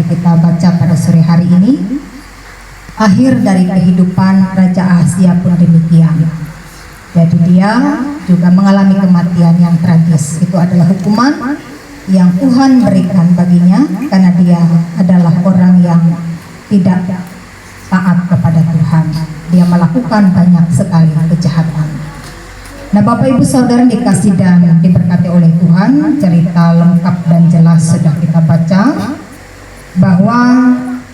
bagi kita baca pada sore hari ini. Akhir dari kehidupan Raja Ahazia pun demikian. Jadi dia juga mengalami kematian yang tragis. Itu adalah hukuman yang Tuhan berikan baginya karena dia adalah orang yang tidak taat kepada Tuhan. Dia melakukan banyak sekali kejahatan. Nah, Bapak Ibu Saudara dikasih dan diberkati oleh Tuhan, cerita lengkap dan jelas sudah kita baca, bahwa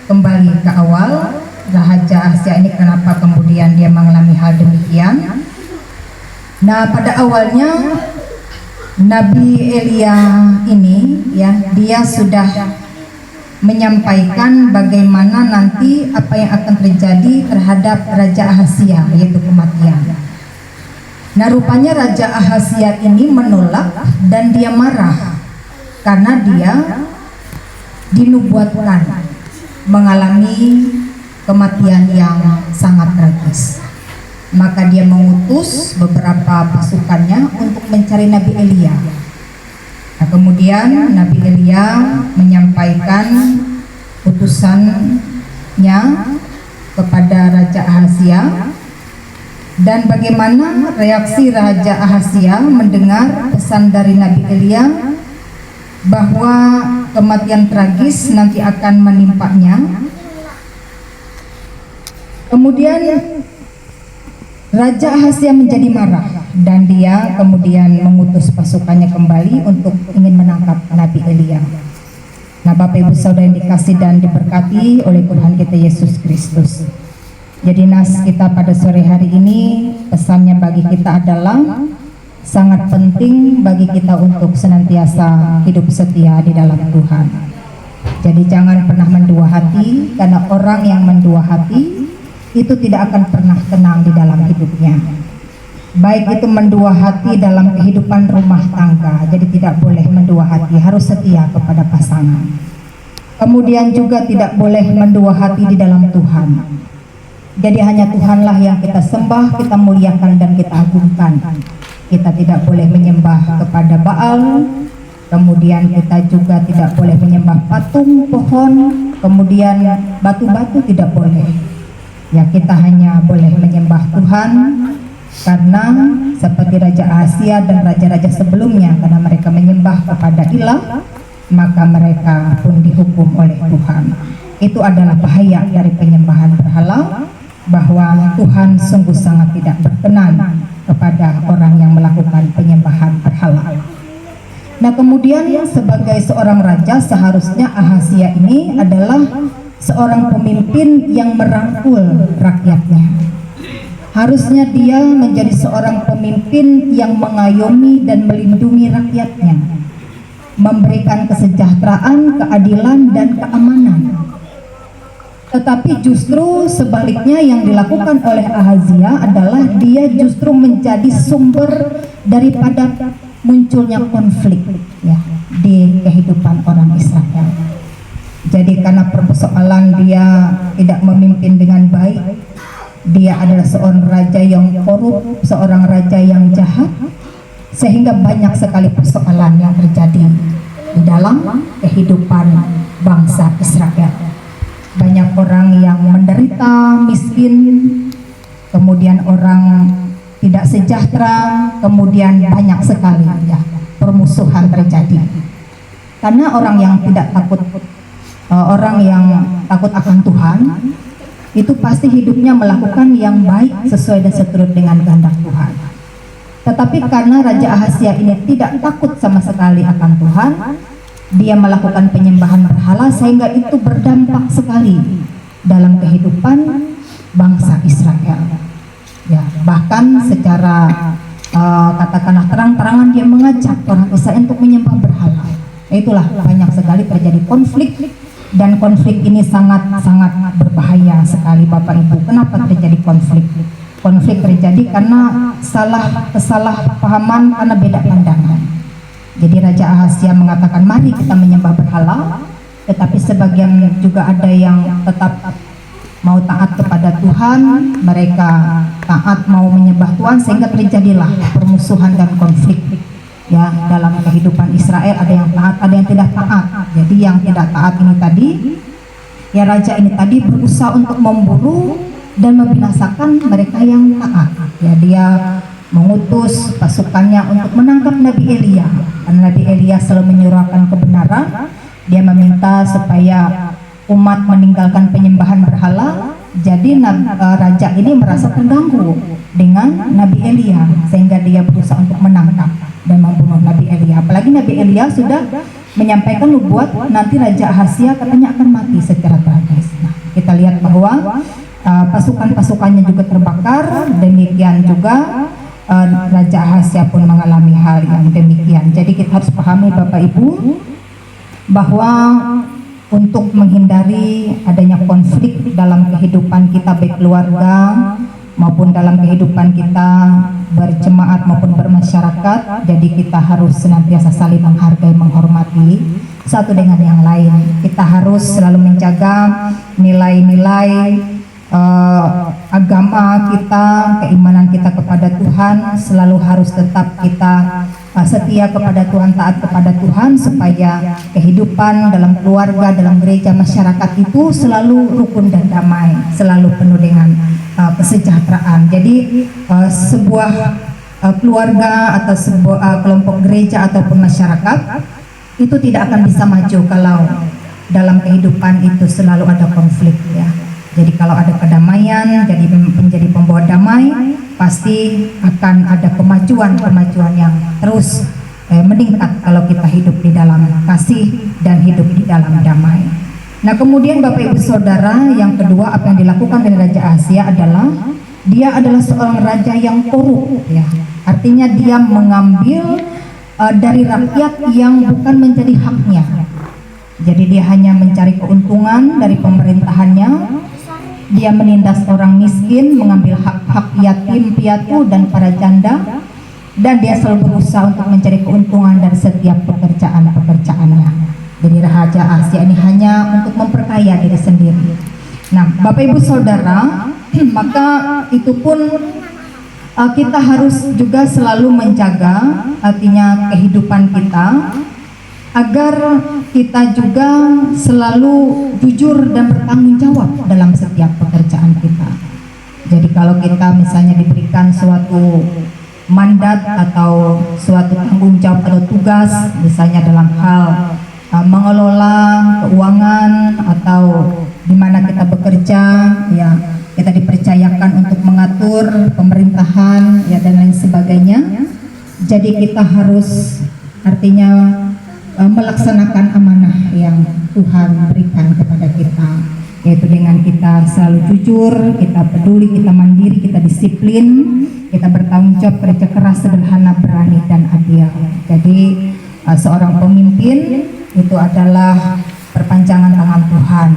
kembali ke awal Raja Ahazia ini kenapa kemudian dia mengalami hal demikian. Nah, pada awalnya Nabi Elia ini ya, dia sudah menyampaikan bagaimana nanti apa yang akan terjadi terhadap Raja Ahazia, yaitu kematian. Nah, rupanya Raja Ahazia ini menolak dan dia marah karena dia dinubuatkan mengalami kematian yang sangat tragis. Maka dia mengutus beberapa pasukannya untuk mencari Nabi Elia. Nah, kemudian Nabi Elia menyampaikan utusannya kepada Raja Ahazia. Dan bagaimana reaksi Raja Ahazia mendengar pesan dari Nabi Elia bahwa kematian tragis nanti akan menimpanya. Kemudian Raja Ahazia menjadi marah dan dia kemudian mengutus pasukannya kembali untuk ingin menangkap Nabi Elia. Nah, Bapak Ibu Saudara yang dikasih dan diberkati oleh Tuhan kita Yesus Kristus. Jadi nas kita pada sore hari ini, pesannya bagi kita adalah sangat penting bagi kita untuk senantiasa hidup setia di dalam Tuhan. Jadi jangan pernah mendua hati, karena orang yang mendua hati itu tidak akan pernah tenang di dalam hidupnya. Baik itu mendua hati dalam kehidupan rumah tangga, jadi tidak boleh mendua hati, harus setia kepada pasangan. Kemudian juga tidak boleh mendua hati di dalam Tuhan. Jadi hanya Tuhanlah yang kita sembah, kita muliakan dan kita agungkan. Kita tidak boleh menyembah kepada Baal, kemudian kita juga tidak boleh menyembah patung, pohon, kemudian batu-batu tidak boleh. Ya, kita hanya boleh menyembah Tuhan, karena seperti Raja Ahazia dan raja-raja sebelumnya, karena mereka menyembah kepada ilah, maka mereka pun dihukum oleh Tuhan. Itu adalah bahaya dari penyembahan berhala, bahwa Tuhan sungguh sangat tidak berkenan kepada orang yang melakukan penyembahan berhala. Nah, kemudian sebagai seorang raja, seharusnya Ahazia ini adalah seorang pemimpin yang merangkul rakyatnya. Harusnya dia menjadi seorang pemimpin yang mengayomi dan melindungi rakyatnya, memberikan kesejahteraan, keadilan, dan keamanan. Tetapi justru sebaliknya yang dilakukan oleh Ahazia adalah dia justru menjadi sumber daripada munculnya konflik ya di kehidupan orang Israel. Jadi karena persoalan dia tidak memimpin dengan baik, dia adalah seorang raja yang korup, seorang raja yang jahat, sehingga banyak sekali persoalan yang terjadi di dalam kehidupan bangsa Israel. Banyak orang yang menderita, miskin, kemudian orang tidak sejahtera, kemudian banyak sekali ya permusuhan terjadi. Karena orang yang tidak takut, orang yang takut akan Tuhan, itu pasti hidupnya melakukan yang baik sesuai dan seturut dengan kehendak Tuhan. Tetapi karena Raja Ahazia ini tidak takut sama sekali akan Tuhan, dia melakukan penyembahan berhala, sehingga itu berdampak sekali dalam kehidupan bangsa Israel. Ya, bahkan secara katakanlah terang-terangan dia mengajak orang Israel untuk menyembah berhala. Itulah banyak sekali terjadi konflik, dan konflik ini sangat-sangat berbahaya sekali, Bapak Ibu. Kenapa terjadi konflik? Konflik terjadi karena kesalahpahaman, karena beda pandangan. Jadi Raja Ahazia mengatakan mari kita menyembah berhala, tetapi sebagian juga ada yang tetap mau taat kepada Tuhan, mereka taat mau menyembah Tuhan, sehingga terjadilah permusuhan dan konflik ya, dalam kehidupan Israel ada yang taat, ada yang tidak taat. Jadi yang tidak taat ini tadi, ya raja ini tadi berusaha untuk memburu dan membinasakan mereka yang taat. Ya, dia mengutus pasukannya untuk menangkap Nabi Elia. Karena Nabi Elia selalu menyuarakan kebenaran, dia meminta supaya umat meninggalkan penyembahan berhala. Jadi raja ini merasa terganggu dengan Nabi Elia, sehingga dia berusaha untuk menangkap dan membunuh Nabi Elia. Apalagi Nabi Elia sudah menyampaikan nubuat nanti Raja Ahazia katanya akan mati secara tragis. Nah, kita lihat bahwa pasukan-pasukannya juga terbakar, demikian juga Raja Ahazia pun mengalami hal yang demikian. Jadi kita harus pahami Bapak Ibu bahwa untuk menghindari adanya konflik dalam kehidupan kita baik keluarga maupun dalam kehidupan kita berjemaat maupun bermasyarakat, jadi kita harus senantiasa saling menghargai, menghormati satu dengan yang lain. Kita harus selalu menjaga nilai-nilai agama kita, keimanan kita kepada Tuhan, selalu harus tetap kita setia kepada Tuhan, taat kepada Tuhan, supaya kehidupan dalam keluarga, dalam gereja, masyarakat itu selalu rukun dan damai, selalu penuh dengan kesejahteraan. Jadi sebuah keluarga atau sebuah kelompok gereja ataupun masyarakat itu tidak akan bisa maju kalau dalam kehidupan itu selalu ada konflik, ya. Jadi kalau ada kedamaian, jadi menjadi pembawa damai, pasti akan ada kemajuan yang terus meningkat kalau kita hidup di dalam kasih dan hidup di dalam damai. Nah, kemudian Bapak Ibu Saudara, yang kedua apa yang dilakukan oleh Raja Ahazia adalah dia adalah seorang raja yang korup, ya. Artinya dia mengambil dari rakyat yang bukan menjadi haknya. Jadi dia hanya mencari keuntungan dari pemerintahannya. Dia menindas orang miskin, mengambil hak-hak yatim piatu dan para janda, dan dia selalu berusaha untuk mencari keuntungan dari setiap pekerjaannya. Jadi Raja Ahazia ini hanya untuk memperkaya diri sendiri. Nah, Bapak Ibu Saudara, maka itu pun kita harus juga selalu menjaga, artinya kehidupan kita, agar kita juga selalu jujur dan bertanggung jawab dalam setiap pekerjaan kita. Jadi kalau kita misalnya diberikan suatu mandat atau suatu tanggung jawab atau tugas, misalnya dalam hal mengelola keuangan atau di mana kita bekerja, ya, kita dipercayakan untuk mengatur pemerintahan, ya, dan lain sebagainya. Jadi kita harus artinya melaksanakan amanah yang Tuhan berikan kepada kita, yaitu dengan kita selalu jujur, kita peduli, kita mandiri, kita disiplin, kita bertanggung jawab, kerja keras, sederhana, berani, dan adil. Jadi seorang pemimpin itu adalah perpanjangan tangan Tuhan.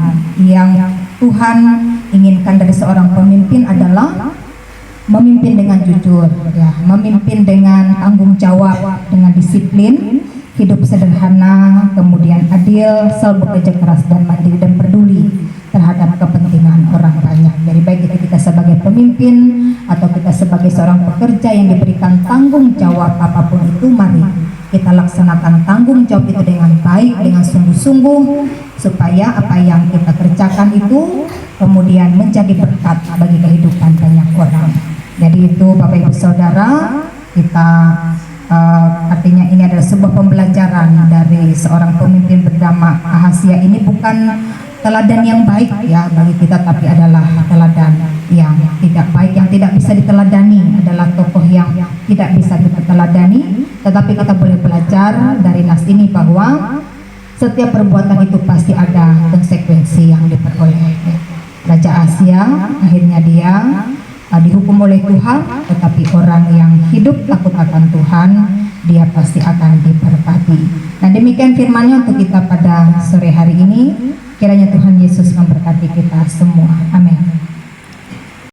Yang Tuhan inginkan dari seorang pemimpin adalah memimpin dengan jujur, ya, memimpin dengan tanggung jawab, dengan disiplin, hidup sederhana, kemudian adil, selalu bekerja keras dan mandiri dan peduli terhadap kepentingan orang banyak. Jadi baik itu kita sebagai pemimpin atau kita sebagai seorang pekerja yang diberikan tanggung jawab apapun itu, mari kita laksanakan tanggung jawab itu dengan baik, dengan sungguh-sungguh, supaya apa yang kita kerjakan itu kemudian menjadi berkat bagi kehidupan banyak orang. Jadi itu Bapak Ibu Saudara, kita artinya ini adalah sebuah pembelajaran dari seorang pemimpin bernama Ahazia. Ini bukan teladan yang baik, ya, bagi kita, tapi adalah teladan yang tidak baik, yang tidak bisa diteladani, adalah tokoh yang tidak bisa kita teladani. Tetapi kita boleh belajar dari nas ini bahwa setiap perbuatan itu pasti ada konsekuensi yang diperoleh. Raja Ahazia akhirnya dia dihukum oleh Tuhan, tetapi orang yang hidup takut akan Tuhan, dia pasti akan diberkati. Nah, demikian firman-Nya untuk kita pada sore hari ini. Kiranya Tuhan Yesus memberkati kita semua. Amin.